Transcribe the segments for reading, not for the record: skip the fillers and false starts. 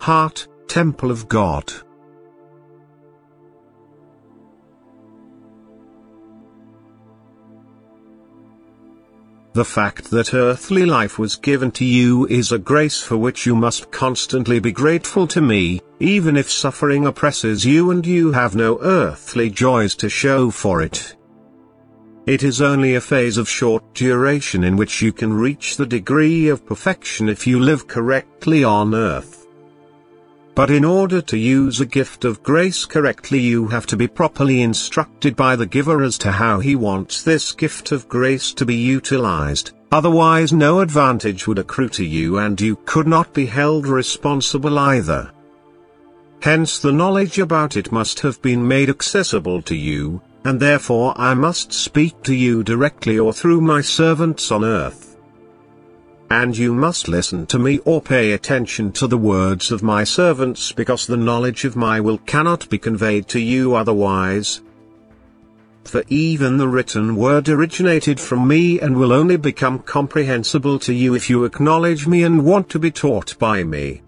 heart, Temple of God. The fact that earthly life was given to you is a grace for which you must constantly be grateful to me, even if suffering oppresses you and you have no earthly joys to show for it. It is only a phase of short duration in which you can reach the degree of perfection if you live correctly on earth. But in order to use a gift of grace correctly, you have to be properly instructed by the giver as to how he wants this gift of grace to be utilized, otherwise no advantage would accrue to you and you could not be held responsible either. Hence the knowledge about it must have been made accessible to you, and therefore I must speak to you directly or through my servants on earth. And you must listen to me or pay attention to the words of my servants, because the knowledge of my will cannot be conveyed to you otherwise. For even the written word originated from me and will only become comprehensible to you if you acknowledge me and want to be taught by me.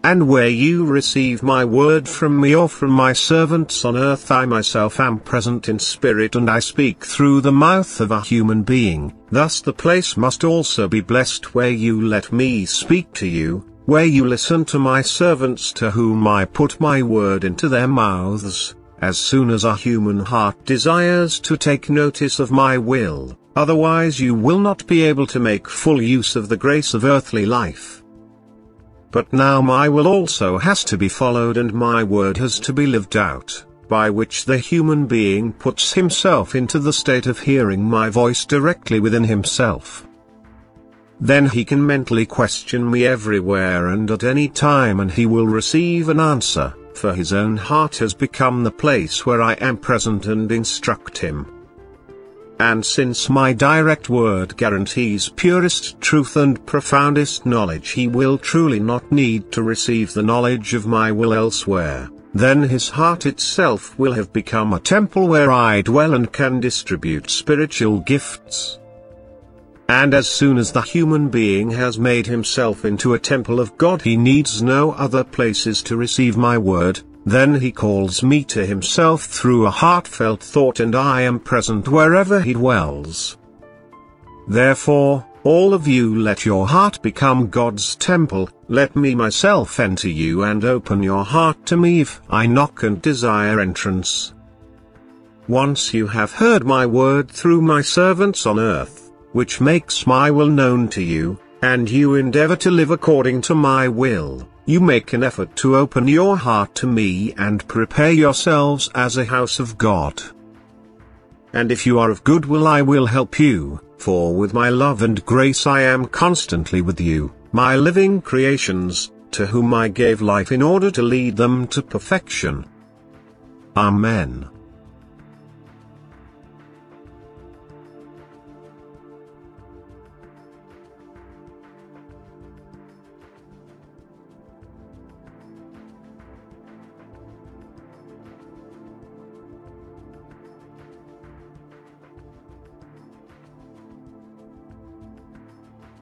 And where you receive my word from me or from my servants on earth, I myself am present in spirit and I speak through the mouth of a human being, thus the place must also be blessed where you let me speak to you, where you listen to my servants to whom I put my word into their mouths, as soon as a human heart desires to take notice of my will, otherwise you will not be able to make full use of the grace of earthly life. But now my will also has to be followed and my word has to be lived out, by which the human being puts himself into the state of hearing my voice directly within himself. Then he can mentally question me everywhere and at any time and he will receive an answer, for his own heart has become the place where I am present and instruct him. And since my direct word guarantees purest truth and profoundest knowledge, he will truly not need to receive the knowledge of my will elsewhere, then his heart itself will have become a temple where I dwell and can distribute spiritual gifts. And as soon as the human being has made himself into a temple of God, he needs no other places to receive my word. Then he calls me to himself through a heartfelt thought and I am present wherever he dwells. Therefore, all of you, let your heart become God's temple, let me myself enter you and open your heart to me if I knock and desire entrance. Once you have heard my word through my servants on earth, which makes my will known to you, and you endeavor to live according to my will, you make an effort to open your heart to me and prepare yourselves as a house of God. And if you are of good will, I will help you, for with my love and grace I am constantly with you, my living creations, to whom I gave life in order to lead them to perfection. Amen.